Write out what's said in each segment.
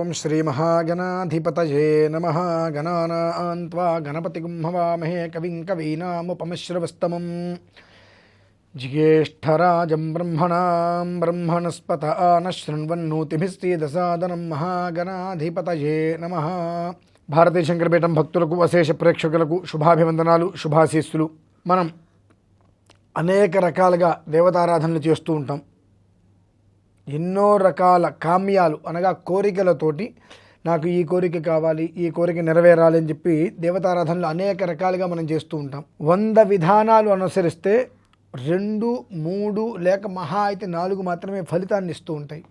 ఓం శ్రీ మహాగణాధిపతయే నమః. గణానాం త్వా గణపతిగుం హవామహే కవిం కవీనాముపమశ్రవస్తమం. జ్యేష్ఠరాజం బ్రహ్మణాం బ్రహ్మణస్పత ఆనశృణ్వన్నోతిభిస్సీదసాదనం. మహాగణాధిపతయే నమః. భారతీయ శంకరపీఠం భక్తులకు అశేష ప్రేక్షకులకు శుభాభివందనాలు, శుభాశీస్సులు. మనం అనేక రకాలుగా దేవతారాధనలు చేస్తూ ఉంటాం. ఎన్నో రకాల కామ్యాలు అనగా కోరికలతోటి నాకు ఈ కోరిక కావాలి, ఈ కోరిక నెరవేరాలి అని చెప్పి దేవతారాధనలు అనేక రకాలుగా మనం చేస్తూ ఉంటాం. 100 విధానాలు అనుసరిస్తే 2, 3 లేక మహా అయితే 4 మాత్రమే ఫలితాన్ని ఇస్తూ ఉంటాయి.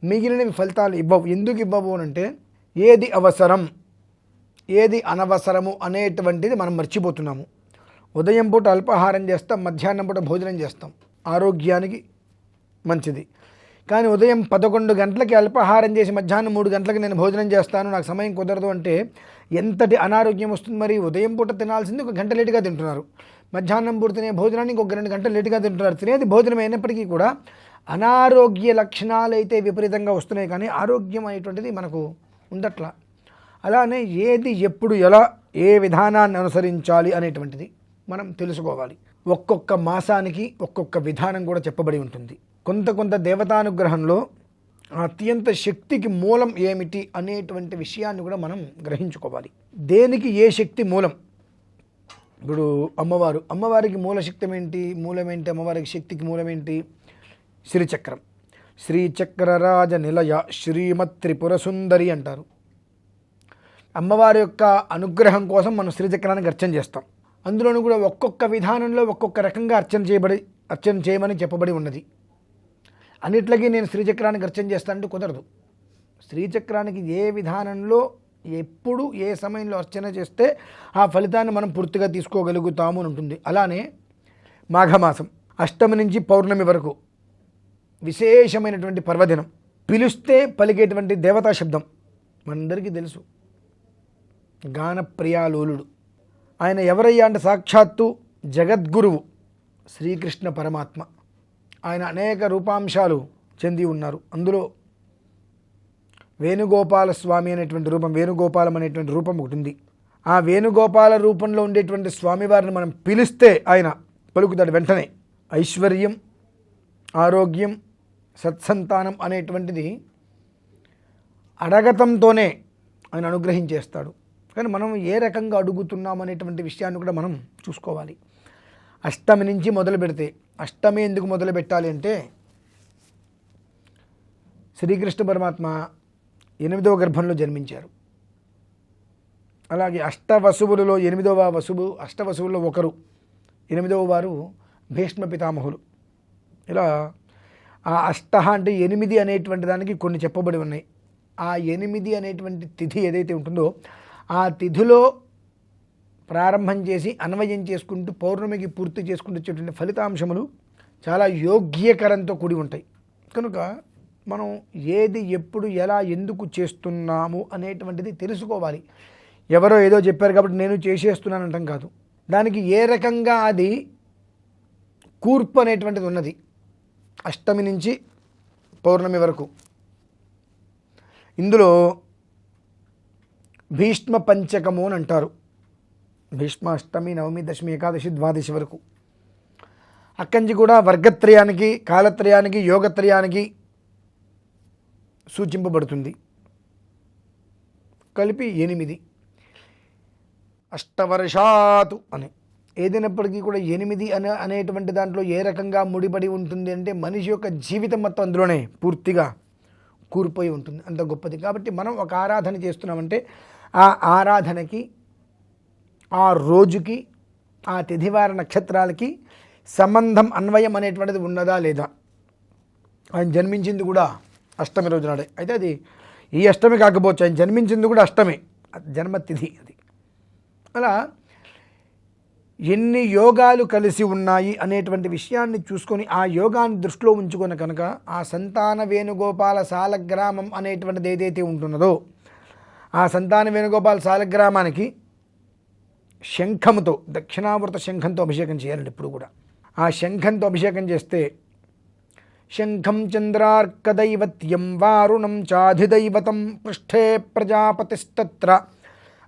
మిగిలినవి ఫలితాలు ఇవ్వవు. ఎందుకు ఇవ్వవు అంటే ఏది అవసరం ఏది అనవసరము అనేటువంటిది మనం మర్చిపోతున్నాము. ఉదయం పూట అల్పాహారం చేస్తాం, మధ్యాహ్నం పూట భోజనం చేస్తాం, ఆరోగ్యానికి మంచిది. కానీ ఉదయం 11 గంటలకి అల్పాహారం చేసి మధ్యాహ్నం 3 గంటలకి నేను భోజనం చేస్తాను, నాకు సమయం కుదరదు అంటే ఎంతటి అనారోగ్యం వస్తుంది. మరి ఉదయం పూట తినాల్సింది 1 గంట లేటుగా తింటున్నారు, మధ్యాహ్నం పూట తినే భోజనాన్ని ఇంకొక 2 గంటలు లేటుగా తింటున్నారు. తినేది భోజనం అయినప్పటికీ కూడా అనారోగ్య లక్షణాలు అయితే విపరీతంగా వస్తున్నాయి, కానీ ఆరోగ్యం అనేటువంటిది మనకు ఉండట్లా. అలానే ఏది ఎప్పుడు ఎలా ఏ విధానాన్ని అనుసరించాలి అనేటువంటిది మనం తెలుసుకోవాలి. ఒక్కొక్క మాసానికి ఒక్కొక్క విధానం కూడా చెప్పబడి ఉంటుంది. కొంత దేవతానుగ్రహంలో అత్యంత శక్తికి మూలం ఏమిటి అనేటువంటి విషయాన్ని కూడా మనం గ్రహించుకోవాలి. దేనికి ఏ శక్తి మూలం? ఇప్పుడు అమ్మవారికి మూలమేంటి అమ్మవారికి శక్తికి మూలమేంటి? శ్రీచక్రం. శ్రీచక్రరాజ నిలయ శ్రీమత్ త్రిపుర సుందరి అంటారు. అమ్మవారి యొక్క అనుగ్రహం కోసం మనం శ్రీచక్రానికి అర్చన చేస్తాం. అందులోనూ కూడా ఒక్కొక్క విధానంలో ఒక్కొక్క రకంగా అర్చన చేయమని చెప్పబడి ఉన్నది. అన్నిట్లకి నేను శ్రీచక్రానికి అర్చన చేస్తానంటే కుదరదు. శ్రీచక్రానికి ఏ విధానంలో ఎప్పుడు ఏ సమయంలో అర్చన చేస్తే ఆ ఫలితాన్ని మనం పూర్తిగా తీసుకోగలుగుతాము అని ఉంటుంది. అలానే మాఘమాసం అష్టమి నుంచి పౌర్ణమి వరకు విశేషమైనటువంటి పర్వదినం. పిలుస్తే పలికేటువంటి దేవతా శబ్దం మనందరికీ తెలుసు, గానప్రియాలోలుడు. ఆయన ఎవరయ్యా అంటే సాక్షాత్తు జగద్గురువు శ్రీకృష్ణ పరమాత్మ. ఆయన అనేక రూపాంశాలు చెంది ఉన్నారు. అందులో వేణుగోపాల స్వామి అనేటువంటి రూపం, వేణుగోపాలం అనేటువంటి రూపం ఒకటి ఉంది. ఆ వేణుగోపాల రూపంలో ఉండేటువంటి స్వామివారిని మనం పిలిస్తే ఆయన పలుకుతాడు వెంటనే. ఐశ్వర్యం, ఆరోగ్యం, సత్సంతానం అనేటువంటిది అడగతంతోనే ఆయన అనుగ్రహించేస్తాడు. కానీ మనం ఏ రకంగా అడుగుతున్నాం అనేటువంటి విషయాన్ని కూడా మనం చూసుకోవాలి. అష్టమి నుంచి మొదలు పెడితే, అష్టమి ఎందుకు మొదలు పెట్టాలి అంటే శ్రీకృష్ణ పరమాత్మ 8వ గర్భంలో జన్మించారు. అలాగే అష్టవసువులలో 8వ వసువు, అష్టవసువుల్లో ఒకరు, 8వ వారు భీష్మ పితామహులు. ఇలా ఆ అష్ట అంటే 8 అనేటువంటి దానికి కొన్ని చెప్పబడి ఉన్నాయి. ఆ 8 అనేటువంటి తిథి ఏదైతే ఉంటుందో ఆ తిథిలో ప్రారంభం చేసి అన్వయం చేసుకుంటూ పౌర్ణమికి పూర్తి చేసుకుంటూ వచ్చేటువంటి ఫలితాంశములు చాలా యోగ్యకరంతో కూడి ఉంటాయి. కనుక మనం ఏది ఎప్పుడు ఎలా ఎందుకు చేస్తున్నాము అనేటువంటిది తెలుసుకోవాలి. ఎవరో ఏదో చెప్పారు కాబట్టి నేను చేసేస్తున్నాను అంటాం కాదు. దానికి ఏ రకంగా అది కూర్పు అనేటువంటిది ఉన్నది. అష్టమి నుంచి పౌర్ణమి వరకు ఇందులో భీష్మ పంచకము అని అంటారు. భీష్మ అష్టమి, నవమి, దశమి, ఏకాదశి, ద్వాదశి వరకు. అక్కడి కూడా వర్గత్రయానికి, కాలత్రయానికి, యోగత్రయానికి సూచింపబడుతుంది. కలిపి 8 అష్టవర్షాతు అని. ఏదైనప్పటికీ కూడా 8 అనేటువంటి దాంట్లో ఏ రకంగా ముడిపడి ఉంటుంది అంటే మనిషి యొక్క జీవితం మొత్తం అందులోనే పూర్తిగా కూరిపోయి ఉంటుంది. అంత గొప్పది. కాబట్టి మనం ఒక ఆరాధన చేస్తున్నామంటే ఆ ఆరాధనకి, ఆ రోజుకి, ఆ తిథివార నక్షత్రాలకి సంబంధం, అన్వయం అనేటువంటిది ఉన్నదా లేదా? ఆయన జన్మించింది కూడా అష్టమి రోజు నాడే. అయితే అది ఈ అష్టమి కాకపోవచ్చు, ఆయన జన్మించింది కూడా అష్టమి, జన్మతిథి అది. అలా ఎన్ని యోగాలు కలిసి ఉన్నాయి అనేటువంటి విషయాన్ని చూసుకొని ఆ యోగాన్ని దృష్టిలో ఉంచుకొని కనుక ఆ సంతాన వేణుగోపాల సాలగ్రామం అనేటువంటిది ఏదైతే ఉంటున్నదో ఆ సంతాన వేణుగోపాల సాలగ్రామానికి శంఖముతో, దక్షిణావృత శంఖంతో అభిషేకం చేయాలండి. ఇప్పుడు కూడా ఆ శంఖంతో అభిషేకం చేస్తే శంఖం చంద్రార్కదైవత్యం వారుణం చాధిదైవతం పృష్ఠే ప్రజాపతిస్తత్ర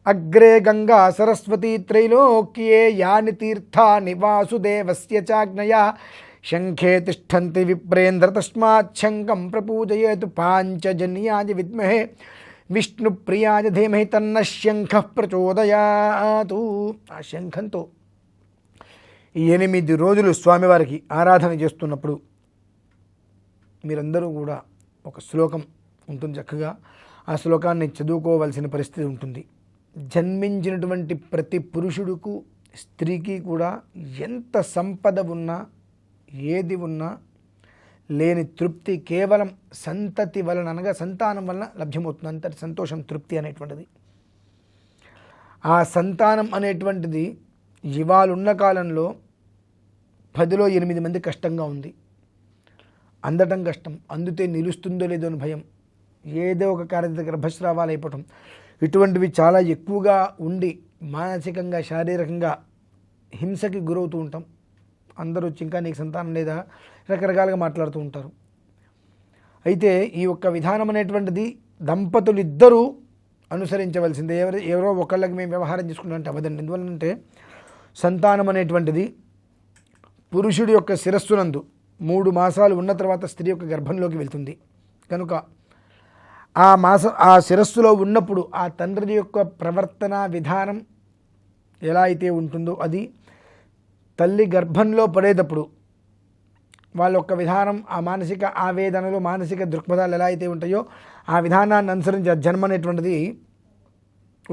అగ్రే గంగా సరస్వతీ త్రైలోక్యే యాని తీర్థాని వాసుదేవస్య చాజ్ఞయా శంఖే తిష్టంతి విప్రేంద్ర తస్మాత్ శంఖం ప్రపూజయేతు పాంచజన్యాయ విద్మహే విష్ణుప్రియాయ ధీమహి తన్న శంఖ ప్రచోదయాతు. ఆ శంఖంతో 8 రోజులు స్వామివారికి ఆరాధన చేస్తున్నప్పుడు మీరందరూ కూడా ఒక శ్లోకం ఉంటుంది, చక్కగా ఆ శ్లోకాన్ని చదువుకోవాల్సిన పరిస్థితి ఉంటుంది. జన్మించినటువంటి ప్రతి పురుషుడుకు స్త్రీకి కూడా ఎంత సంపద ఉన్నా ఏది ఉన్నా లేని తృప్తి కేవలం సంతతి వలన అనగా సంతానం వలన లభ్యమవుతుంది. అంతటి సంతోషం తృప్తి అనేటువంటిది. ఆ సంతానం అనేటువంటిది ఇవాళున్న కాలంలో 10లో 8 మంది కష్టంగా ఉంది. అందటం కష్టం, అందుతే నిలుస్తుందో లేదో అని భయం, ఏదో ఒక కార్యత గర్భస్రావాలు అయిపోవటం, ఇటువంటివి చాలా ఎక్కువగా ఉండి మానసికంగా శారీరకంగా హింసకి గురవుతూ ఉంటాం. అందరూ వచ్చి ఇంకా నీకు సంతానం లేదా రకరకాలుగా మాట్లాడుతూ ఉంటారు. అయితే ఈ ఒక్క విధానం అనేటువంటిది దంపతులు ఇద్దరూ అనుసరించవలసిందే. ఎవరో ఒకళ్ళకి మేము వ్యవహారం చేసుకున్నామంటే అవ్వదండి. ఎందువల్లంటే సంతానం అనేటువంటిది పురుషుడి యొక్క శిరస్సునందు 3 మాసాలు ఉన్న తర్వాత స్త్రీ యొక్క గర్భంలోకి వెళ్తుంది. కనుక ఆ శిరస్సులో ఉన్నప్పుడు ఆ తండ్రి యొక్క ప్రవర్తన విధానం ఎలా అయితే ఉంటుందో అది తల్లి గర్భంలో పడేటప్పుడు వాళ్ళ యొక్క విధానం, ఆ మానసిక ఆవేదనలు, మానసిక దృక్పథాలు ఎలా అయితే ఉంటాయో ఆ విధానాన్ని అనుసరించి ఆ జన్మ అనేటువంటిది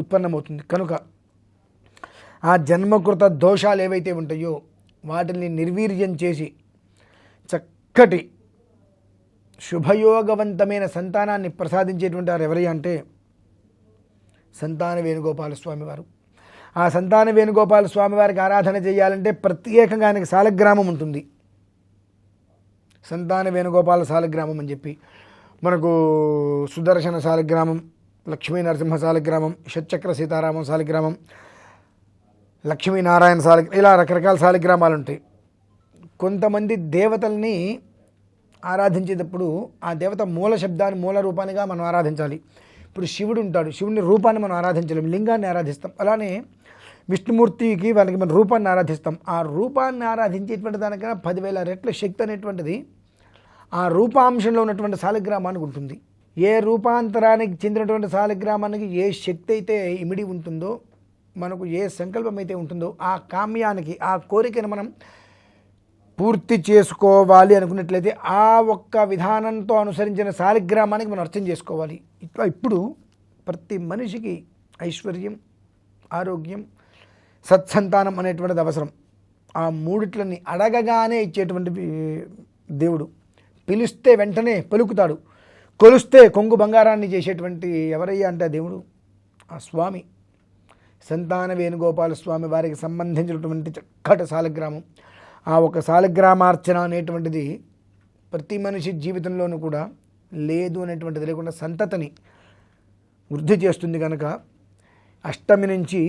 ఉత్పన్నమవుతుంది. కనుక ఆ జన్మకృత దోషాలు ఏవైతే ఉంటాయో వాటిని నిర్వీర్యం చేసి చక్కటి శుభయోగవంతమైన సంతానాన్ని ప్రసాదించేటువంటి వారు ఎవరయ్యా అంటే సంతాన వేణుగోపాల స్వామి వారు. ఆ సంతాన వేణుగోపాల స్వామి వారికి ఆరాధన చేయాలంటే ప్రత్యేకంగా ఆయనకి సాలగ్రామం ఉంటుంది. సంతాన వేణుగోపాల సాలగ్రామం అని చెప్పి మనకు సుదర్శన సాలగ్రామం, లక్ష్మీ నరసింహ సాలగ్రామం, షట్చక్ర సీతారామం సాలగ్రామం, లక్ష్మీనారాయణ ఇలా రకరకాల సాలగ్రామాలు ఉంటాయి. కొంతమంది దేవతల్ని ఆరాధించేటప్పుడు ఆ దేవత మూల శబ్దాన్ని మూల రూపానిగా మనం ఆరాధించాలి. ఇప్పుడు శివుడు ఉంటాడు, శివుని రూపాన్ని మనం ఆరాధించలేము, లింగాన్ని ఆరాధిస్తాం. అలానే విష్ణుమూర్తికి వాళ్ళకి మనం రూపాన్ని ఆరాధిస్తాం. ఆ రూపాన్ని ఆరాధించేటువంటి దానికన్నా 10,000 రెట్ల శక్తి అనేటువంటిది ఆ రూపాంశంలో ఉన్నటువంటి సాలగ్రామానికి ఉంటుంది. ఏ రూపాంతరానికి చెందినటువంటి సాలగ్రామానికి ఏ శక్తి అయితే ఇమిడి ఉంటుందో, మనకు ఏ సంకల్పం అయితే ఉంటుందో ఆ కామ్యానికి, ఆ కోరికను మనం పూర్తి చేసుకోవాలి అనుకున్నట్లయితే ఆ ఒక్క విధానంతో అనుసరించిన సాలిగ్రామానికి మనం అర్థం చేసుకోవాలి. ఇట్లా ఇప్పుడు ప్రతి మనిషికి ఐశ్వర్యం, ఆరోగ్యం, సత్సంతానం అనేటువంటిది అవసరం. ఆ మూడిట్లని అడగగానే ఇచ్చేటువంటి దేవుడు, పిలిస్తే వెంటనే పలుకుతాడు, కొలిస్తే కొంగు బంగారాన్ని చేసేటువంటి ఎవరయ్యా అంటే దేవుడు ఆ స్వామి. సంతాన వేణుగోపాల స్వామి వారికి సంబంధించినటువంటి చక్కటి సాలగ్రామం. ఆ ఒక సాలగ్రామార్చన అనేటువంటిది ప్రతి మనిషి జీవితంలోనూ కూడా లేదు అనేటువంటిది లేకుండా సంతతిని వృద్ధి చేస్తుంది. కనుక అష్టమి నుంచి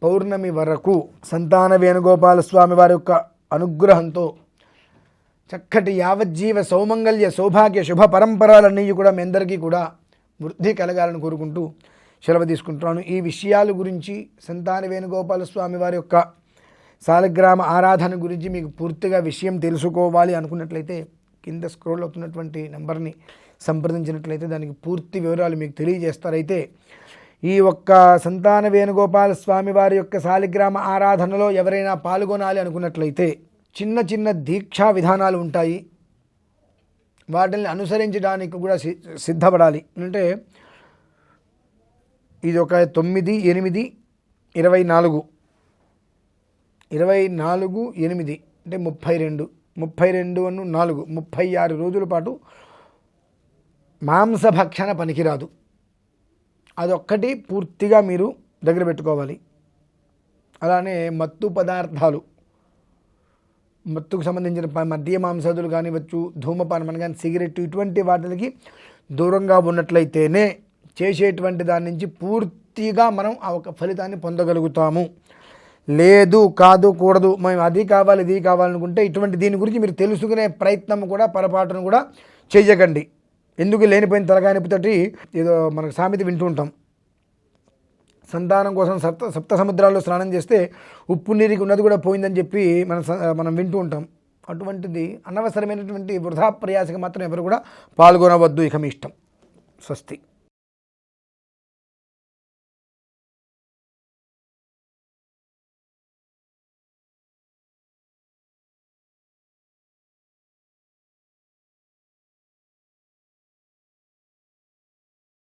పౌర్ణమి వరకు సంతాన వేణుగోపాల స్వామి వారి యొక్క అనుగ్రహంతో చక్కటి యావజ్జీవ సౌమంగళ్య సౌభాగ్య శుభ పరంపరలన్నీ కూడా మీ అందరికీ కూడా వృద్ధి కలగాలని కోరుకుంటూ సెలవు తీసుకుంటున్నాను. ఈ విషయాల గురించి సంతాన వేణుగోపాల స్వామి వారి యొక్క సాలగ్రామ ఆరాధన గురించి మీకు పూర్తిగా విషయం తెలుసుకోవాలి అనుకున్నట్లయితే కింద స్క్రోల్ అవుతున్నటువంటి నెంబర్ని సంప్రదించినట్లయితే దానికి పూర్తి వివరాలు మీకు తెలియజేస్తారైతే ఈ ఒక్క సంతాన వేణుగోపాల స్వామి వారి యొక్క సాలిగ్రామ ఆరాధనలో ఎవరైనా పాల్గొనాలి అనుకున్నట్లయితే చిన్న చిన్న దీక్షా విధానాలు ఉంటాయి. వాటిని అనుసరించడానికి కూడా సిద్ధపడాలి. అంటే ఇది ఒక 9, 8, 24 8 అంటే 32 4 36 రోజుల పాటు మాంసభక్షణ పనికిరాదు. అదొక్కటి పూర్తిగా మీరు దగ్గర పెట్టుకోవాలి. అలానే మత్తు పదార్థాలు, మత్తుకు సంబంధించిన మద్య మాంసాదులు కానివచ్చు, ధూమపానం కానీ సిగరెట్, ఇటువంటి వాటికి దూరంగా ఉన్నట్లయితేనే చేసేటువంటి దాని నుంచి పూర్తిగా మనం ఆ ఒక ఫలితాన్ని పొందగలుగుతాము. లేదు కాదు కూడదు మేము అది కావాలి ఇది కావాలనుకుంటే ఇటువంటి దీని గురించి మీరు తెలుసుకునే ప్రయత్నం కూడా పొరపాటును కూడా చేయకండి. ఎందుకు లేనిపోయిన తలకాయ నొప్పితోటి ఏదో మనకు సామెత వింటూ ఉంటాం, సంతానం కోసం సప్త సముద్రాల్లో స్నానం చేస్తే ఉప్పు నీరికి ఉన్నది కూడా పోయిందని చెప్పి మనం వింటూ ఉంటాం. అటువంటిది అనవసరమైనటువంటి వృధా ప్రయాసకి మాత్రం ఎవరు కూడా పాల్గొనవద్దు. ఇక మీ ఇష్టం. స్వస్తి.